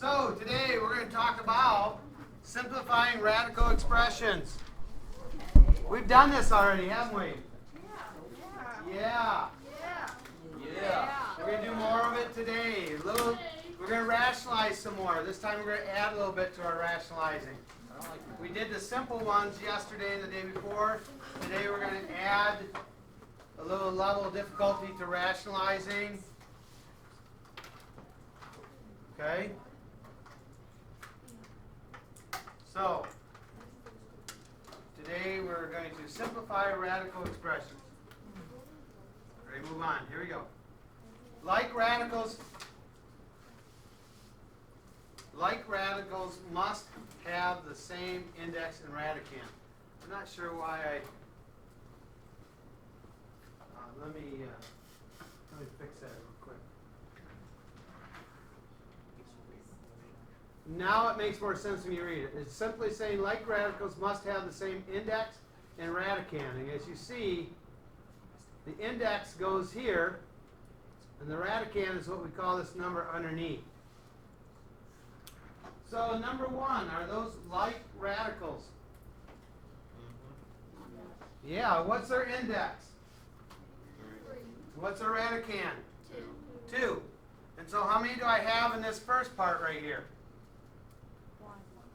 So today we're going to talk about simplifying radical expressions. We've done this already, haven't we? Yeah. We're going to do more of it today. We're going to rationalize some more. This time we're going to add a little bit to our rationalizing. We did the simple ones yesterday and the day before. Today we're going to add a little level of difficulty to rationalizing. Okay? So, today we're going to simplify radical expressions. Ready to move on. Here we go. Like radicals must have the same index and radicand. I'm not sure why let me fix that real quick. Now it makes more sense when you read it. It's simply saying like radicals must have the same index and radicand. And as you see, the index goes here, and the radicand is what we call this number underneath. So number one, are those like radicals? Yeah, what's their index? What's their radicand? 2. And so how many do I have in this first part right here?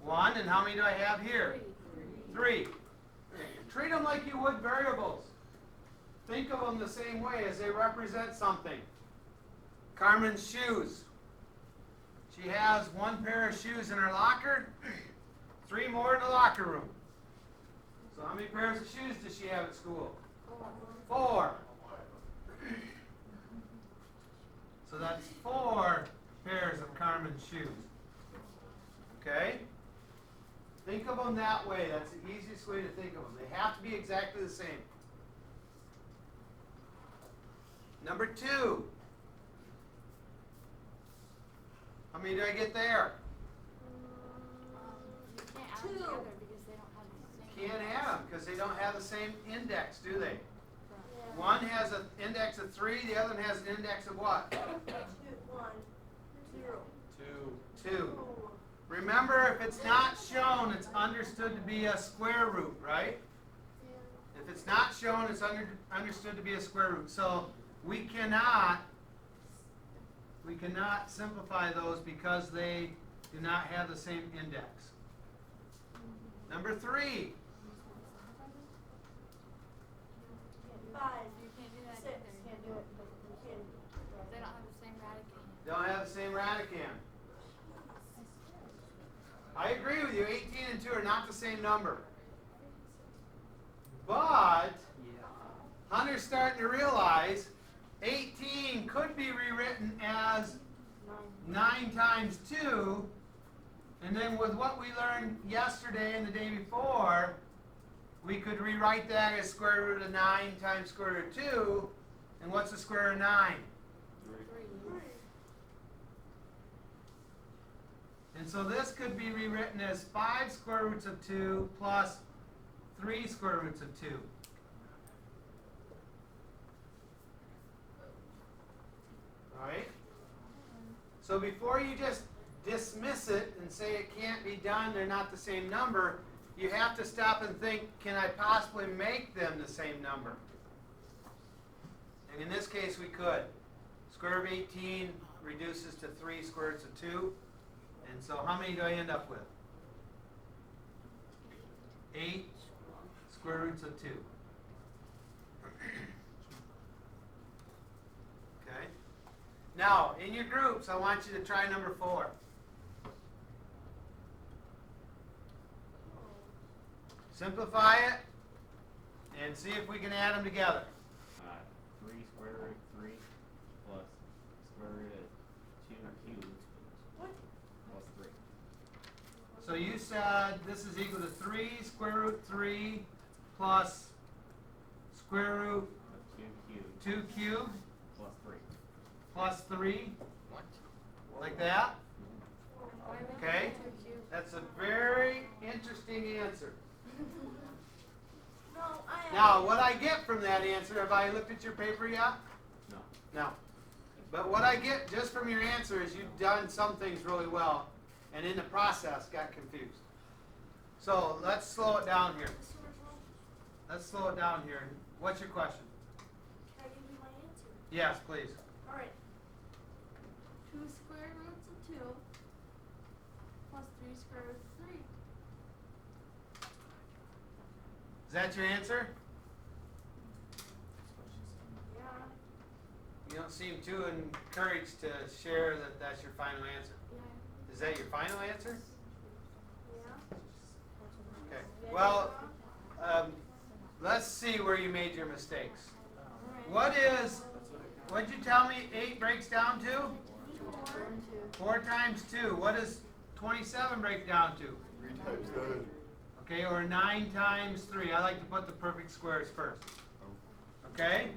1. And how many do I have here? 3. Treat them like you would variables. Think of them the same way as they represent something. Carmen's shoes. She has 1 pair of shoes in her locker, 3 more in the locker room. So how many pairs of shoes does she have at school? 4. So that's 4 pairs of Carmen's shoes. Okay? Think of them that way. That's the easiest way to think of them. They have to be exactly the same. Number 2. How many do I get there? Can't add them because they don't have the same index, do they? One has an index of 3, the other one has an index of what? 2. Remember, if it's not shown, it's understood to be a square root, right? If it's not shown, it's understood to be a square root. So we cannot simplify those because they do not have the same index. Number 3. 5. You can't do that. 6. Can't do it. They don't have the same radicand. Don't have the same radicand. I agree with you. 18 and 2 are not the same number. But Hunter's starting to realize 18 could be rewritten as 9 times 2. And then with what we learned yesterday and the day before, we could rewrite that as square root of 9 times square root of 2. And what's the square root of 9? 3. And so this could be rewritten as 5 square roots of 2 plus 3 square roots of 2. All right? So before you just dismiss it and say it can't be done, they're not the same number, you have to stop and think, can I possibly make them the same number? And in this case, we could. Square root of 18 reduces to 3 square roots of 2. And so how many do I end up with? 8 square roots of 2. Okay? Now, in your groups, I want you to try number 4. Simplify it and see if we can add them together. 3 square root of 3 plus square root of 2 cubed plus 3. So you said this is equal to 3 square root 3 plus square root of 2 cubed 2 cubed plus 3. plus 3. Like that? Okay? That's a very interesting answer. Now, what I get from that answer, have I looked at your paper yet? No. No. But what I get just from your answer is you've done some things really well. and in the process got confused. So let's slow it down here. Let's slow it down here. What's your question? Can I give you my answer? Yes, please. Alright. 2 square roots of 2 plus 3 square roots of 3. Is that your answer? Yeah. You don't seem too encouraged to share that that's your final answer. Yeah. Is that your final answer? Yeah. Okay. Well, let's see where you made your mistakes. Alright. What did you tell me 8 breaks down to? 4 times 2. What does 27 break down to? 3 times 9. Okay, or 9 times 3. I like to put the perfect squares first. Okay?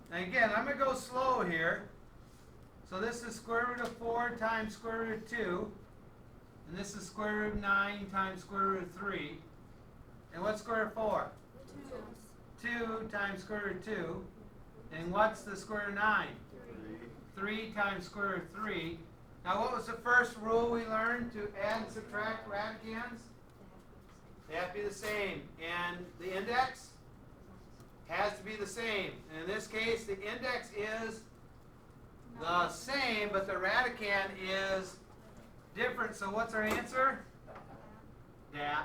Now again, I'm going to go slow here. So this is square root of 4 times square root of 2. And this is square root of 9 times square root of 3. And what's square root of 4? 2 times square root of 2. And what's the square root of 9? 3 times square root of 3. Now what was the first rule we learned to add and subtract radicands? They have to be the same. And the index has to be the same. And in this case, the index is the same, but the radicand is different. So what's our answer? Yeah.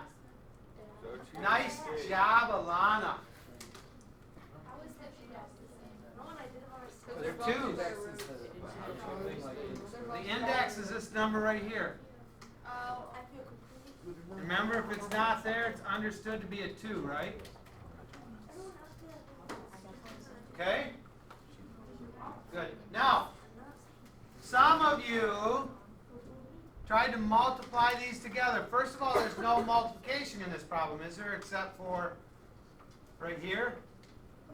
Nice job, Alana. They're twos. The index is this number right here. Oh, I feel completely. Remember, if it's not there, it's understood to be a 2, right? Okay? Good. Now, some of you tried to multiply these together. First of all, there's no multiplication in this problem, is there, except for right here?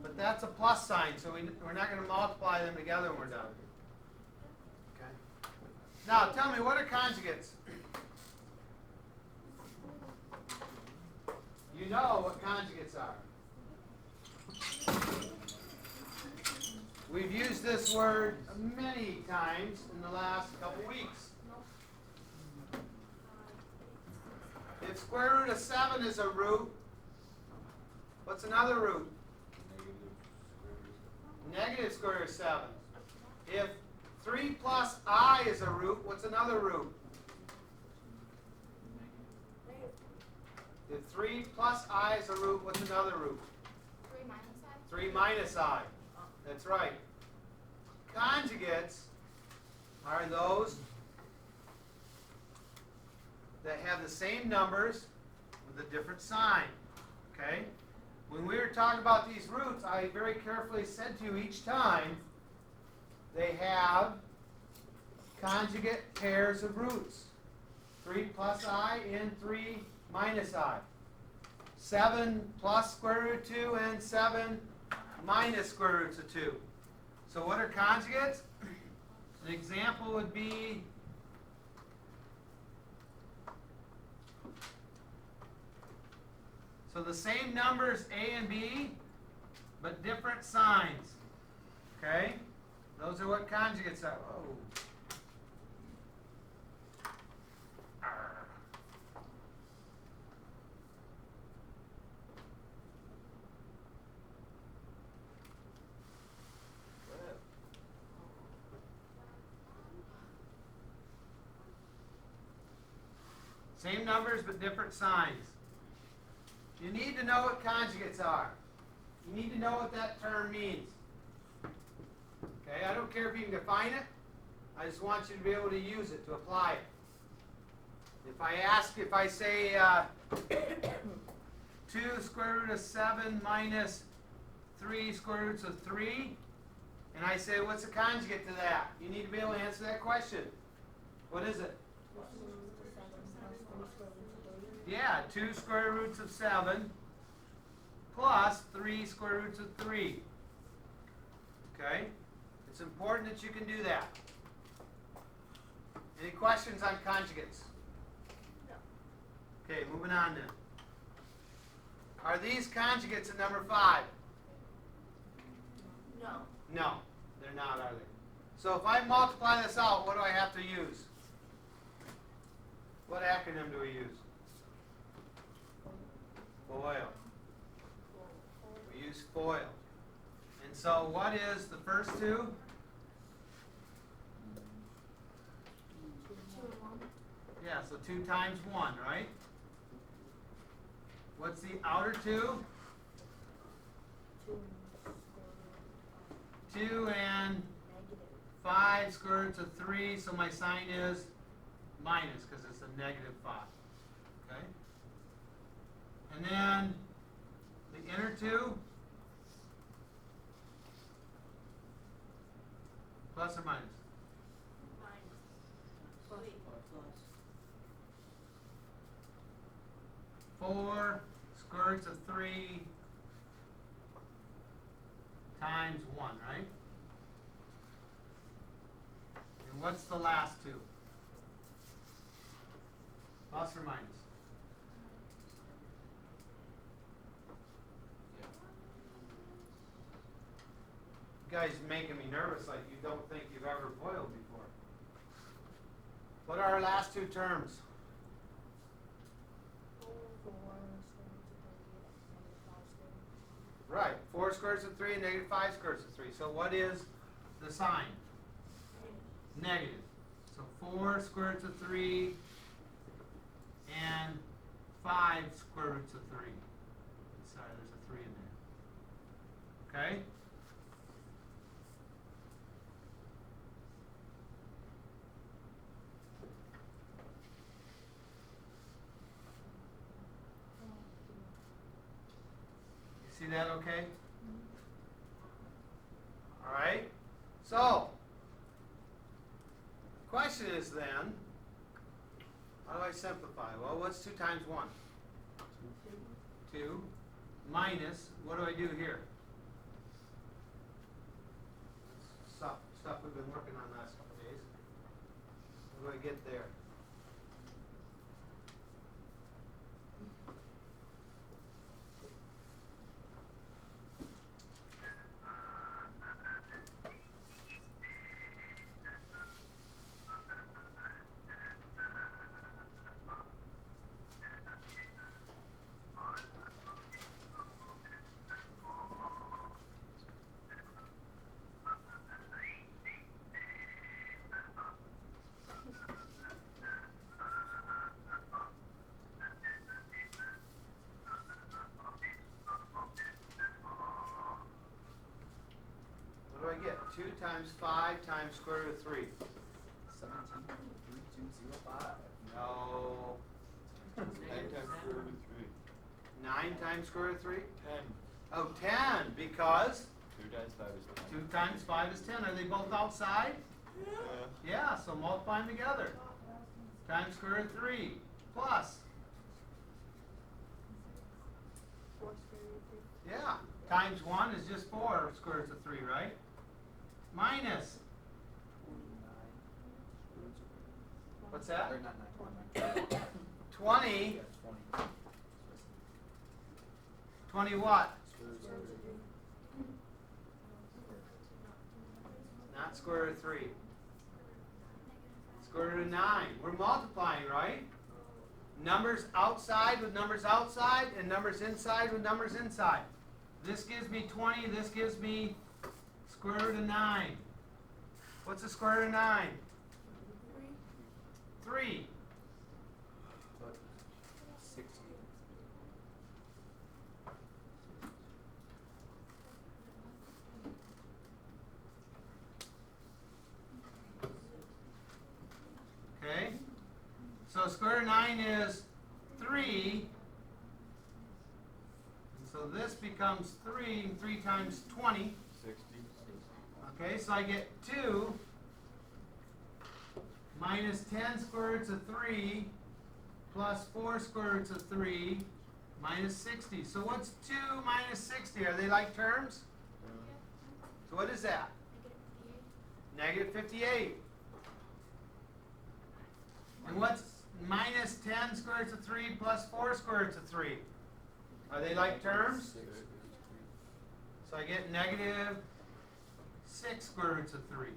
But that's a plus sign, so we're not going to multiply them together when we're done. Okay. Now, tell me, what are conjugates? You know what conjugates are. We've used this word many times in the last couple weeks. If square root of 7 is a root, what's another root? Negative square root of 7. If 3 plus I is a root, what's another root? If 3 plus I is a root, what's another root? 3 minus I? 3 minus I. That's right. Conjugates are those that have the same numbers with a different sign. Okay? When we were talking about these roots, I very carefully said to you each time they have conjugate pairs of roots. 3 plus I and 3 minus I. 7 plus square root of 2 and 7 minus square roots of 2. So what are conjugates? An example would be so the same numbers A and B, but different signs. Okay? Those are what conjugates are. Whoa. Arr. Same numbers, but different signs. You need to know what conjugates are. You need to know what that term means. Okay, I don't care if you can define it. I just want you to be able to use it, to apply it. If I say 2 square root of 7 minus 3 square roots of 3, and I say, what's the conjugate to that? You need to be able to answer that question. What is it? Yeah, 2 square roots of 7 plus 3 square roots of 3. Okay? It's important that you can do that. Any questions on conjugates? No. Okay, moving on then. Are these conjugates at number 5? No. No, they're not, are they? So if I multiply this out, what do I have to use? What acronym do we use? FOIL. We use FOIL. And so what is the first two? 2 and 1. Yeah, so 2 times 1, right? What's the outer 2? 2 and 5 square root of 3, so my sign is minus because it's a negative 5. Okay? And then the inner 2, plus or minus? Plus. 4 square roots of 3 times 1, right? And what's the last 2? Plus or minus? You guys making me nervous like you don't think you've ever boiled before. What are our last 2 terms? 4 Right, 4 square roots of 3 and negative 5 square roots of 3. So what is the sign? Negative. So 4 square roots of 3 and 5 square roots of 3. Sorry, there's a 3 in there. Okay? You see that okay? All right? So, the question is then, how do I simplify? Well, what's 2 times 1? 2 minus, what do I do here? Stuff we've been working on the last couple of days. What do I get there? What do I get? 2 times 5 times square root of 3. 17.3205. No. 9 times square root of 3. 9 times square root of 3? 10. Oh, 10, because 2 times 5 is 10. 2 times 5 is 10. Are they both outside? Yeah, so multiply them together. Times square root of 3 plus. 4 square root of 3. Yeah, times 1 is just 4 square roots of 3, right? Minus. 49. What's that? Or not 9, 20. Yeah, 20. 20 what? Square root of 3. Not square root of 3. Square root of 9. We're multiplying, right? Numbers outside with numbers outside, and numbers inside with numbers inside. This gives me 20, this gives me square root of 9. What's the square root of 9? 3. But 60. Okay? So square root of 9 is 3. And so this becomes 3, and 3 times 20. 60. Okay, so I get 2 minus 10 square roots of 3 plus 4 square roots of 3 minus 60. So what's 2 minus 60? Are they like terms? So what is that? Negative 58. And what's minus 10 square roots of 3 plus 4 square roots of 3? Are they like terms? 6. So I get negative 6 square roots of 3.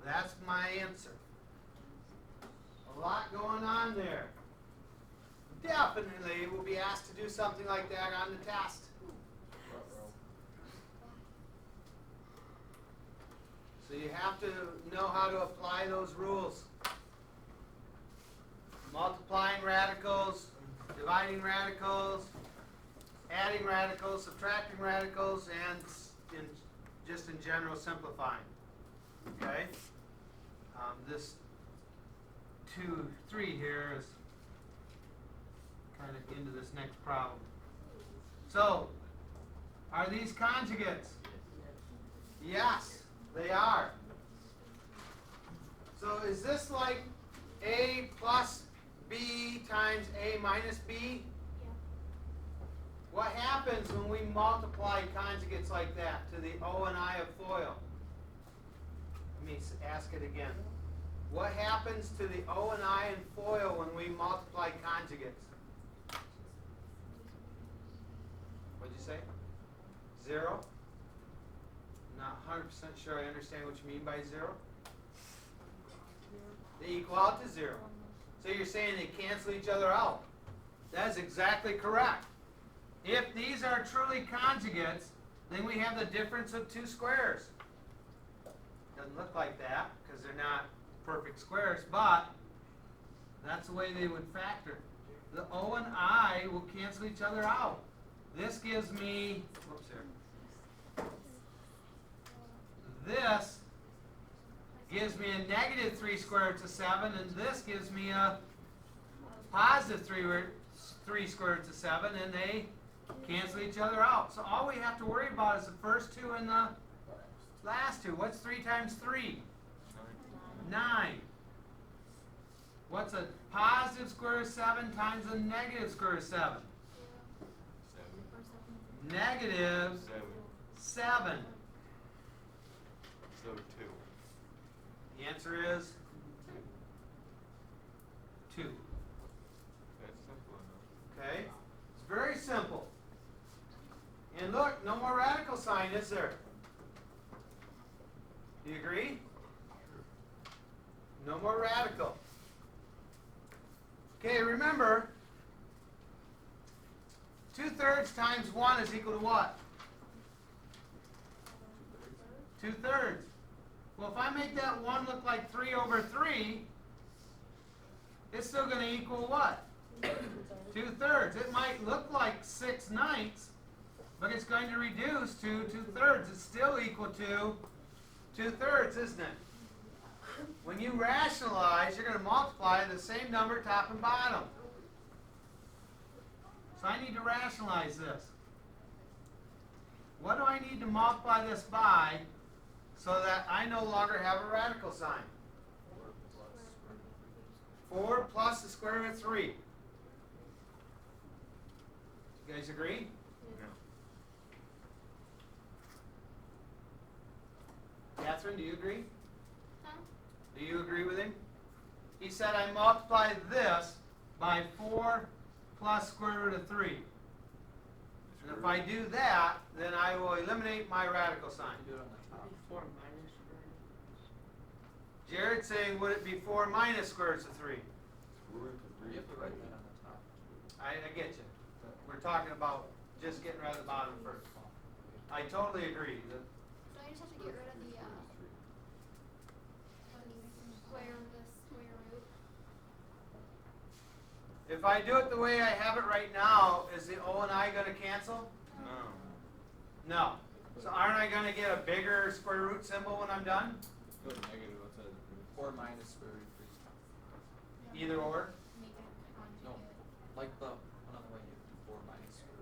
That's my answer. A lot going on there. Definitely we'll be asked to do something like that on the test. So you have to know how to apply those rules. Multiplying radicals, dividing radicals, adding radicals, subtracting radicals, and just in general simplifying. Okay? This 2, 3 here is kind of into this next problem. So, are these conjugates? Yes, they are. So is this like A plus B times A minus B? Yeah. What happens when we multiply conjugates like that to the O and I of FOIL? Let me ask it again. What happens to the O and I in FOIL when we multiply conjugates? What'd you say? 0? Not 100% sure I understand what you mean by 0. They equal out to 0. So you're saying they cancel each other out. That's exactly correct. If these are truly conjugates, then we have the difference of 2 squares. Doesn't look like that because they're not perfect squares, but that's the way they would factor. The O and I will cancel each other out. This gives me, whoops here. This gives me a negative 3 square roots of 7, and this gives me a positive 3 square roots of 7, and they cancel each other out. So all we have to worry about is the first 2 and the last 2. What's 3 times 3? 9. What's a positive square root of 7 times a negative square root of 7? Negative 7. So 2. The answer is 2. That's simple enough. Okay? It's very simple. And look, no more radical sign, is there? Do you agree? No more radical. Okay, remember, 2/3 times 1 is equal to what? 2/3. Well, if I make that 1 look like 3 over 3, it's still going to equal what? 2/3. It might look like 6/9, but it's going to reduce to 2/3. It's still equal to 2/3, isn't it? When you rationalize, you're going to multiply the same number top and bottom. So I need to rationalize this. What do I need to multiply this by so that I no longer have a radical sign? 4 plus the square root of 3. You guys agree? Catherine, do you agree? Huh? Do you agree with him? He said I multiply this by 4 plus square root of 3. And if I do that, then I will eliminate my radical sign. Do it on the top. 4 minus Jared's saying, would it be 4 minus square roots of 3? You have to write that on the top. I get you. We're talking about just getting rid of the bottom first. I totally agree. So you just have to get rid of the square root. If I do it the way I have it right now, is the O and I going to cancel? No. No. So aren't I going to get a bigger square root symbol when I'm done? Go to negative outside the root. 4 minus square root of 3. Either or? Make it conjugate. No, like the another way you do 4 minus square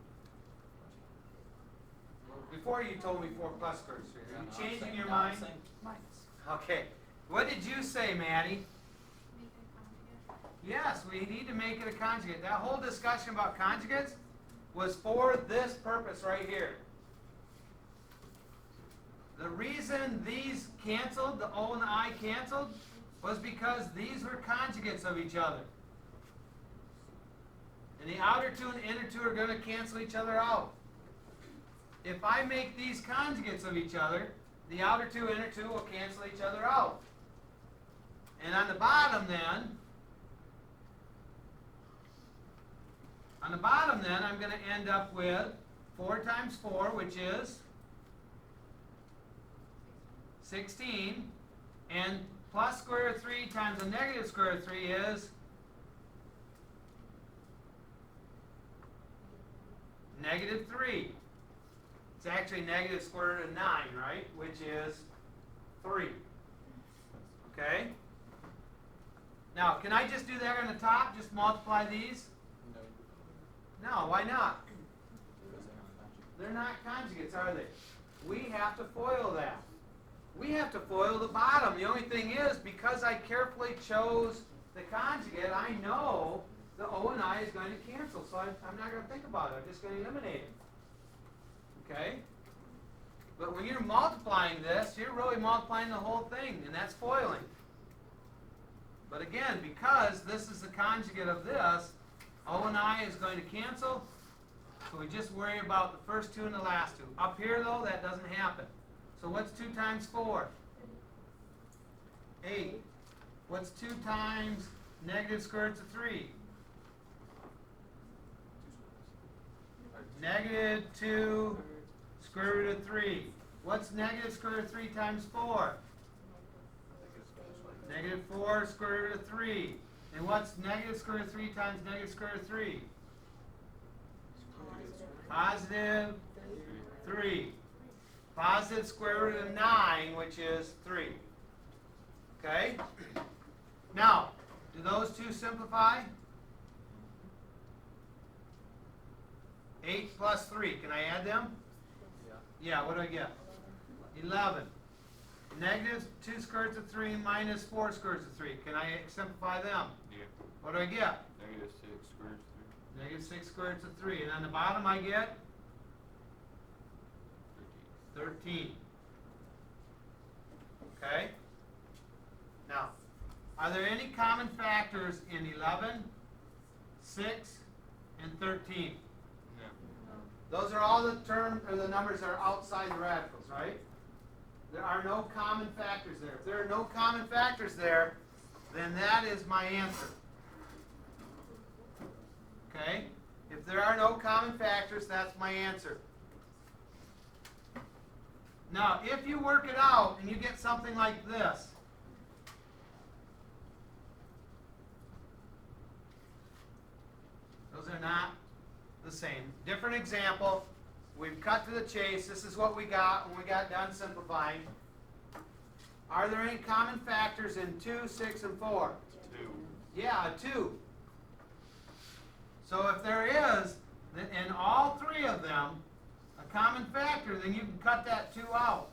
root. Before you told me 4 plus square root of 3. Are you changing your I'm mind? saying minus. Okay. What did you say, Maddie? Make it conjugate. Yes, we need to make it a conjugate. That whole discussion about conjugates was for this purpose right here. The reason these canceled, the O and the I canceled, was because these were conjugates of each other. And the outer 2 and the inner 2 are going to cancel each other out. If I make these conjugates of each other, the outer 2 and inner 2 will cancel each other out. And on the bottom then, On the bottom then, I'm going to end up with 4 times 4, which is 16, and plus square root of 3 times the negative square root of 3 is negative 3. It's actually negative square root of 9, right? Which is 3. Okay? Now, can I just do that on the top? Just multiply these? No, No, why not? because They're not conjugates, are they? We have to FOIL that. We have to FOIL the bottom. The only thing is, because I carefully chose the conjugate, I know the O and I is going to cancel. So I'm not going to think about it. I'm just going to eliminate it. Okay? But when you're multiplying this, you're really multiplying the whole thing, and that's FOILing. But again, because this is the conjugate of this, O and I is going to cancel. So we just worry about the first two and the last two. Up here, though, that doesn't happen. So what's 2 times 4? 8. What's 2 times negative square root of 3? Negative 2 square root of 3. What's negative square root of 3 times 4? Negative 4 square root of 3. And what's negative square root of 3 times negative square root of 3? Positive 3. Positive square root of 9, which is 3. Okay? Now, do those two simplify? 8 plus 3. Can I add them? Yeah, what do I get? 11. Negative 2 square roots of 3 minus 4 square roots of 3. Can I simplify them? Yeah. What do I get? Negative 6 square root of 3. Negative 6 square roots of 3. And on the bottom I get 13. Okay? Now, are there any common factors in 11, 6, and 13? No. Those are all the terms or the numbers that are outside the radicals, right? There are no common factors there. If there are no common factors there, then that is my answer. Okay? If there are no common factors, that's my answer. Now, if you work it out and you get something like this, those are not the same. Different example. We've cut to the chase. This is what we got when we got done simplifying. Are there any common factors in 2, 6, and 4? 2. Yeah, 2. So if there is, then in all 3 of them, a common factor, then you can cut that 2 out,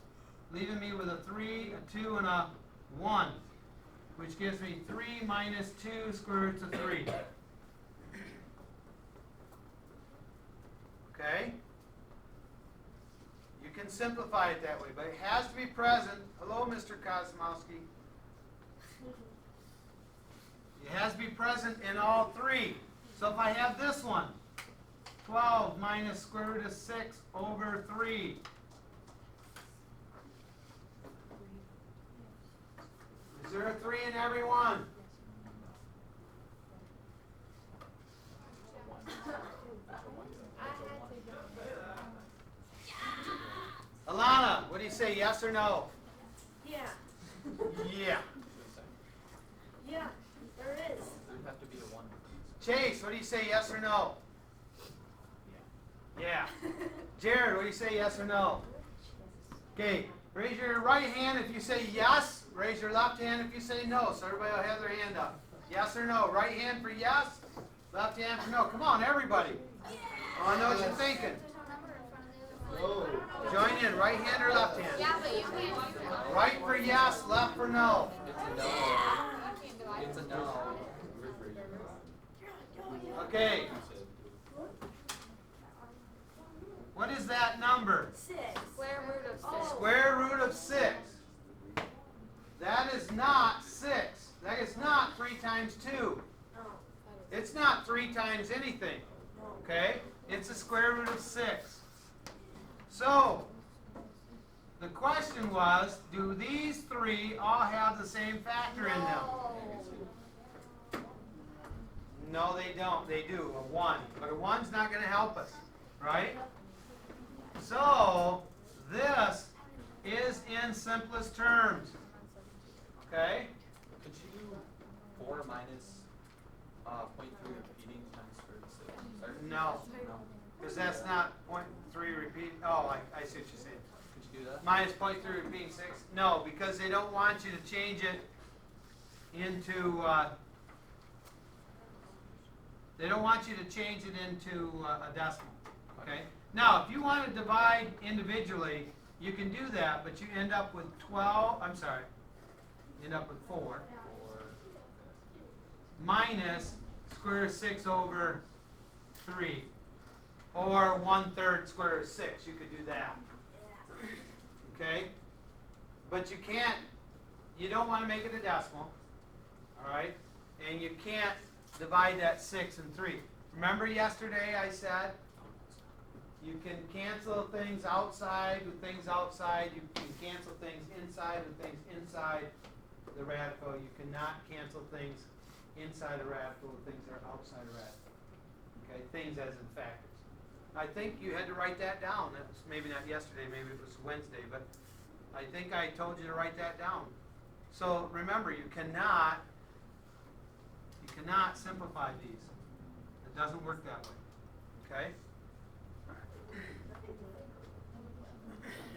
leaving me with a 3, a 2, and a 1, which gives me 3 minus 2 square roots of 3. Okay? You can simplify it that way, but it has to be present. Hello, Mr. Kosmowski. It has to be present in all 3. So if I have this one, 12 minus square root of 6 over 3. Is there a 3 in every one? Alana, what do you say, yes or no? Yeah. Yeah. Yeah, there is. There'd have to be a 1. Chase, what do you say, yes or no? Yeah. Jared, what do you say, yes or no? Okay, raise your right hand if you say yes. Raise your left hand if you say no. So everybody will have their hand up. Yes or no? Right hand for yes, left hand for no. Come on, everybody. I want to know what you're thinking. Join in, right hand or left hand? Yeah, but you can't. Right for yes, left for no. It's a no. It's a no. Okay. What is that number? 6. Square root of 6. Square root of 6. That is not 6. That is not 3 times 2. It's not 3 times anything. Okay? It's a square root of 6. So, the question was, do these 3 all have the same factor in them? No, they don't. They do, a 1. But a 1's not going to help us, right? So, this is in simplest terms. Okay? Could you do 4 minus 0.3 repeating times square root of 6? Sorry? No, No. because that's not 0.3 repeat. Oh, I see what you're saying. Could you do that? Minus 0.3 repeating 6? No, because they don't want you to change it into, they don't want you to change it into a decimal. Okay? Now, if you want to divide individually, you can do that, but you end up with 12, I'm sorry, you end up with 4 Or minus square root of 6 over 3. Or 1/3 square root of 6. You could do that. Okay? But you can't, you don't want to make it a decimal. Alright? And you can't divide that 6 and 3. Remember yesterday I said you can cancel things outside with things outside. You can cancel things inside with things inside the radical. You cannot cancel things inside a radical with things that are outside a radical. Okay? Things as in factors. I think you had to write that down. That was maybe not yesterday, maybe it was Wednesday, but I think I told you to write that down. So remember, you cannot simplify these. It doesn't work that way. Okay?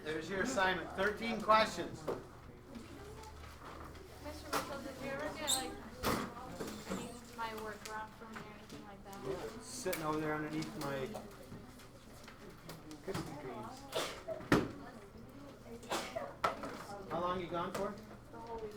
There's your assignment. 13 questions. Mr. Mitchell, did you ever get like any of my work wrong from me or anything like that? Sitting over there underneath my Krispy Kremes. How long you gone for? The whole week.